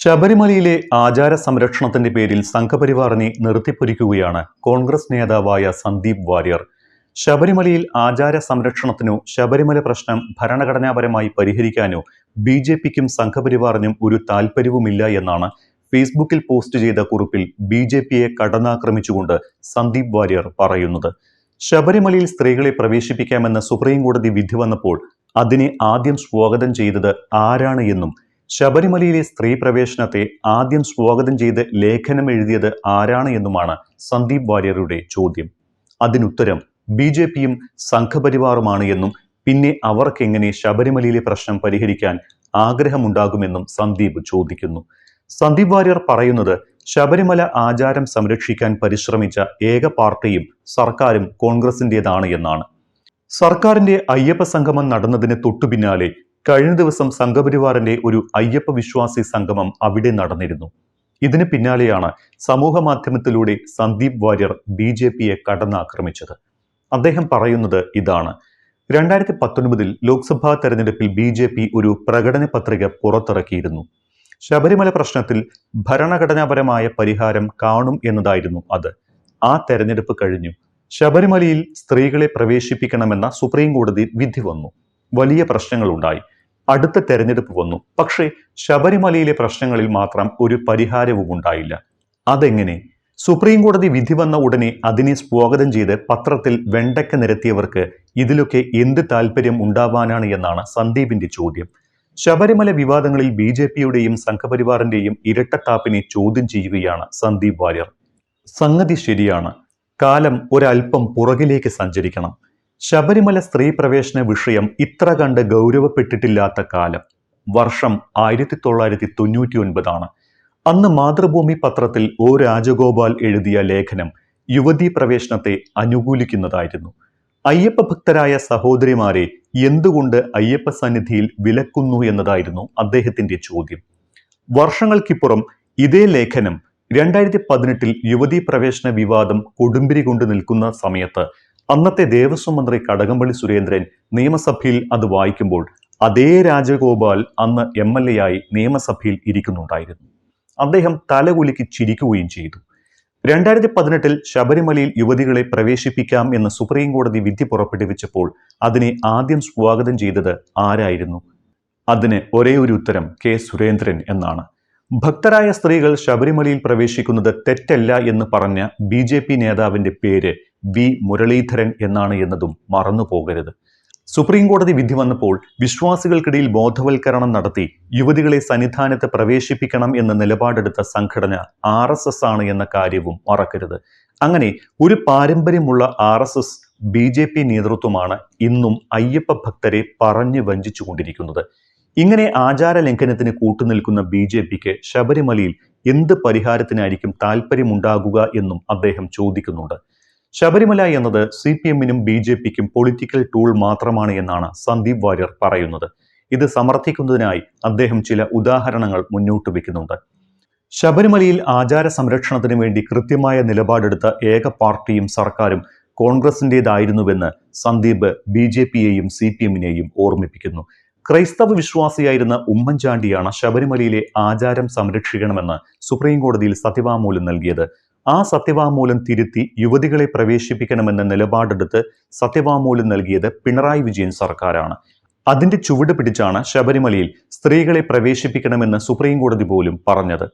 ശബരിമലയിലെ ആചാര സംരക്ഷണത്തിന്റെ പേരിൽ സംഘപരിവാറിനെ നിർത്തിപ്പൊരിക്കുകയാണ് കോൺഗ്രസ് നേതാവായ സന്ദീപ് വാര്യർ. ശബരിമലയിൽ ആചാര സംരക്ഷണത്തിനോ ശബരിമല പ്രശ്നം ഭരണഘടനാപരമായി പരിഹരിക്കാനോ ബി.ജെ.പിക്കും സംഘപരിവാറിനും ഒരു താൽപ്പര്യവുമില്ല എന്നാണ് ഫേസ്ബുക്കിൽ പോസ്റ്റ് ചെയ്ത കുറിപ്പിൽ ബി.ജെ.പിയെ കടന്നാക്രമിച്ചുകൊണ്ട് സന്ദീപ് വാര്യർ പറയുന്നത്. ശബരിമലയിൽ സ്ത്രീകളെ പ്രവേശിപ്പിക്കാമെന്ന് സുപ്രീം കോടതി വിധി വന്നപ്പോൾ അതിനെ ആദ്യം സ്വാഗതം ചെയ്തത് ആരാണ് എന്നും ശബരിമലയിലെ സ്ത്രീ പ്രവേശനത്തെ ആദ്യം സ്വാഗതം ചെയ്ത് ലേഖനം എഴുതിയത് ആരാണ് എന്നുമാണ് സന്ദീപ് വാര്യരുടെ ചോദ്യം. അതിനുത്തരം ബി.ജെ.പിയും സംഘപരിവാറുമാണ് എന്നും പിന്നെ അവർക്കെങ്ങനെ ശബരിമലയിലെ പ്രശ്നം പരിഹരിക്കാൻ ആഗ്രഹമുണ്ടാകുമെന്നും സന്ദീപ് ചോദിക്കുന്നു. സന്ദീപ് വാര്യർ പറയുന്നത് ശബരിമല ആചാരം സംരക്ഷിക്കാൻ പരിശ്രമിച്ച ഏക പാർട്ടിയും സർക്കാരും കോൺഗ്രസിൻ്റെതാണ് എന്നാണ്. സർക്കാരിന്റെ അയ്യപ്പ സംഗമം നടന്നതിന് തൊട്ടുപിന്നാലെ കഴിഞ്ഞ ദിവസം സംഘപരിവാറിന്റെ ഒരു അയ്യപ്പ വിശ്വാസി സംഗമം അവിടെ നടന്നിരുന്നു. ഇതിന് പിന്നാലെയാണ് സമൂഹ മാധ്യമത്തിലൂടെ സന്ദീപ് വാര്യർ ബി.ജെ.പിയെ കടന്നാക്രമിച്ചത്. അദ്ദേഹം പറയുന്നത് ഇതാണ്: 2019 ലോക്സഭാ തെരഞ്ഞെടുപ്പിൽ ബി.ജെ.പി ഒരു പ്രകടന പത്രിക പുറത്തിറക്കിയിരുന്നു. ശബരിമല പ്രശ്നത്തിൽ ഭരണഘടനാപരമായ പരിഹാരം കാണും എന്നതായിരുന്നു അത്. ആ തെരഞ്ഞെടുപ്പ് കഴിഞ്ഞു. ശബരിമലയിൽ സ്ത്രീകളെ പ്രവേശിപ്പിക്കണമെന്ന സുപ്രീം കോടതി വിധി വന്നു. വലിയ പ്രശ്നങ്ങളുണ്ടായി. അടുത്ത തെരഞ്ഞെടുപ്പ് വന്നു. പക്ഷേ ശബരിമലയിലെ പ്രശ്നങ്ങളിൽ മാത്രം ഒരു പരിഹാരവും ഉണ്ടായില്ല. അതെങ്ങനെ? സുപ്രീം കോടതി വിധി വന്ന ഉടനെ അതിനെ സ്വാഗതം ചെയ്ത് പത്രത്തിൽ വെണ്ടയ്ക്ക നിരത്തിയവർക്ക് ഇതിലൊക്കെ എന്ത് താല്പര്യം ഉണ്ടാവാനാണ് എന്നാണ് സന്ദീപിന്റെ ചോദ്യം. ശബരിമല വിവാദങ്ങളിൽ ബി.ജെ.പിയുടെയും സംഘപരിവാറിന്റെയും ഇരട്ടത്താപ്പിനെ ചോദ്യം ചെയ്യുകയാണ് സന്ദീപ് വാര്യർ. സംഗതി ശരിയാണ്. കാലം ഒരൽപ്പം പുറകിലേക്ക് സഞ്ചരിക്കണം. ശബരിമല സ്ത്രീ പ്രവേശന വിഷയം ഇത്ര കണ്ട് ഗൗരവപ്പെട്ടിട്ടില്ലാത്ത കാലം. വർഷം 1999 അന്ന് മാതൃഭൂമി പത്രത്തിൽ ഒ രാജഗോപാൽ എഴുതിയ ലേഖനം യുവതീ പ്രവേശനത്തെ അനുകൂലിക്കുന്നതായിരുന്നു. അയ്യപ്പ ഭക്തരായ സഹോദരിമാരെ എന്തുകൊണ്ട് അയ്യപ്പ സന്നിധിയിൽ വിലക്കുന്നു എന്നതായിരുന്നു അദ്ദേഹത്തിന്റെ ചോദ്യം. വർഷങ്ങൾക്കിപ്പുറം ഇതേ ലേഖനം 2018 യുവതീ പ്രവേശന വിവാദം കൊടുമ്പിരി കൊണ്ട് നിൽക്കുന്ന സമയത്ത് അന്നത്തെ ദേവസ്വം മന്ത്രി കടകംപള്ളി സുരേന്ദ്രൻ നിയമസഭയിൽ അത് വായിക്കുമ്പോൾ അതേ രാജഗോപാൽ അന്ന് MLA ആയി നിയമസഭയിൽ ഇരിക്കുന്നുണ്ടായിരുന്നു. അദ്ദേഹം തലകുലുക്കി ചിരിക്കുകയും ചെയ്തു. 2018 ശബരിമലയിൽ യുവതികളെ പ്രവേശിപ്പിക്കാം എന്ന് സുപ്രീം കോടതി വിധി പുറപ്പെടുവിച്ചപ്പോൾ അതിനെ ആദ്യം സ്വാഗതം ചെയ്തത് ആരായിരുന്നു? അതിന് ഒരേ ഒരു ഉത്തരം കെ സുരേന്ദ്രൻ എന്നാണ്. ഭക്തരായ സ്ത്രീകൾ ശബരിമലയിൽ പ്രവേശിക്കുന്നത് തെറ്റല്ല എന്ന് പറഞ്ഞ ബി.ജെ.പി നേതാവിന്റെ പേര് വി മുരളീധരൻ എന്നാണ് എന്നതും മറന്നു പോകരുത്. സുപ്രീം കോടതി വിധി വന്നപ്പോൾ വിശ്വാസികൾക്കിടയിൽ ബോധവൽക്കരണം നടത്തി യുവതികളെ സന്നിധാനത്ത് പ്രവേശിപ്പിക്കണം എന്ന നിലപാടെടുത്ത സംഘടന RSS ആണ് എന്ന കാര്യവും മറക്കരുത്. അങ്ങനെ ഒരു പാരമ്പര്യമുള്ള RSS ബി.ജെ.പി നേതൃത്വമാണ് ഇന്നും അയ്യപ്പ ഭക്തരെ പറഞ്ഞു വഞ്ചിച്ചുകൊണ്ടിരിക്കുന്നത്. ഇങ്ങനെ ആചാര ലംഘനത്തിന് കൂട്ടുനിൽക്കുന്ന ബി.ജെ.പിക്ക് ശബരിമലയിൽ എന്ത് പരിഹാരത്തിനായിരിക്കും താല്പര്യമുണ്ടാകുക എന്നും അദ്ദേഹം ചോദിക്കുന്നുണ്ട്. ശബരിമല എന്നത് CPM-നും ബി.ജെ.പിക്കും പൊളിറ്റിക്കൽ ടൂൾ മാത്രമാണ് എന്നാണ് സന്ദീപ് വാര്യർ പറയുന്നത്. ഇത് സമർത്ഥിക്കുന്നതിനായി അദ്ദേഹം ചില ഉദാഹരണങ്ങൾ മുന്നോട്ട് വെക്കുന്നുണ്ട്. ശബരിമലയിൽ ആചാര സംരക്ഷണത്തിന് വേണ്ടി കൃത്യമായ നിലപാടെടുത്ത ഏക പാർട്ടിയും സർക്കാരും കോൺഗ്രസിൻ്റെതായിരുന്നുവെന്ന് സന്ദീപ് ബി.ജെ.പിയെയും CPM-നെയും ഓർമ്മിപ്പിക്കുന്നു. ക്രൈസ്തവ വിശ്വാസിയായിരുന്ന ഉമ്മൻചാണ്ടിയാണ് ശബരിമലയിലെ ആചാരം സംരക്ഷിക്കണമെന്ന് സുപ്രീം കോടതിയിൽ സത്യവാങ്മൂലം നൽകിയത്. ആ സത്യവാങ്മൂലം തിരുത്തി യുവതികളെ പ്രവേശിപ്പിക്കണമെന്ന നിലപാടെടുത്ത് സത്യവാങ്മൂലം നൽകിയത് പിണറായി വിജയൻ സർക്കാരാണ്. അതിന്റെ ചുവട് പിടിച്ചാണ് ശബരിമലയിൽ സ്ത്രീകളെ പ്രവേശിപ്പിക്കണമെന്ന് സുപ്രീം കോടതി പോലും പറഞ്ഞത്.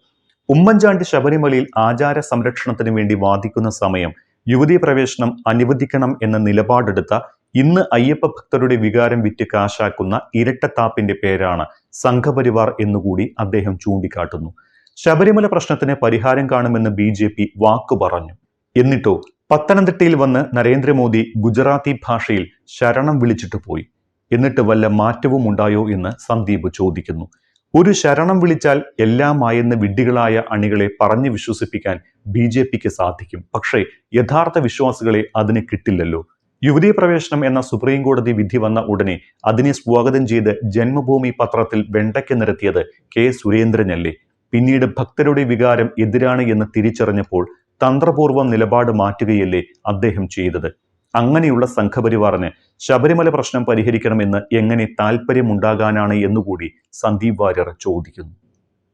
ഉമ്മൻചാണ്ടി ശബരിമലയിൽ ആചാര സംരക്ഷണത്തിന് വേണ്ടി വാദിക്കുന്ന സമയം യുവതീ പ്രവേശനം അനുവദിക്കണം എന്ന നിലപാടെടുത്ത ഇന്ന് അയ്യപ്പ ഭക്തരുടെ വികാരം വിറ്റ് കാശാക്കുന്ന ഇരട്ടത്താപ്പിന്റെ പേരാണ് സംഘപരിവാർ എന്നുകൂടി അദ്ദേഹം ചൂണ്ടിക്കാട്ടുന്നു. ശബരിമല പ്രശ്നത്തിന് പരിഹാരം കാണുമെന്ന് ബി.ജെ.പി വാക്കു പറഞ്ഞു. എന്നിട്ടോ പത്തനംതിട്ടയിൽ വന്ന് നരേന്ദ്രമോദി ഗുജറാത്തി ഭാഷയിൽ ശരണം വിളിച്ചിട്ട് പോയി. എന്നിട്ട് വല്ല മാറ്റവും ഉണ്ടായോ എന്ന് സന്ദീപ് ചോദിക്കുന്നു. ഒരു ശരണം വിളിച്ചാൽ എല്ലാമായെന്ന് വിഡ്ഢികളായ അണികളെ പറഞ്ഞു വിശ്വസിപ്പിക്കാൻ ബി.ജെ.പിക്ക് സാധിക്കും. പക്ഷേ യഥാർത്ഥ വിശ്വാസികളെ അതിന് കിട്ടില്ലല്ലോ. യുവതീ പ്രവേശനം എന്ന സുപ്രീം കോടതി വിധി വന്ന ഉടനെ അതിനെ സ്വാഗതം ചെയ്ത് ജന്മഭൂമി പത്രത്തിൽ വെണ്ടയ്ക്ക നിരത്തിയത് കെ സുരേന്ദ്രനല്ലേ? പിന്നീട് ഭക്തരുടെ വികാരം എതിരാണ് എന്ന് തിരിച്ചറിഞ്ഞപ്പോൾ തന്ത്രപൂർവ്വം നിലപാട് മാറ്റുകയല്ലേ അദ്ദേഹം ചെയ്തത്? അങ്ങനെയുള്ള സംഘപരിവാറിന് ശബരിമല പ്രശ്നം പരിഹരിക്കണമെന്ന് എങ്ങനെ താല്പര്യമുണ്ടാകാനാണ് എന്നുകൂടി സന്ദീപ് വാര്യർ ചോദിക്കുന്നു.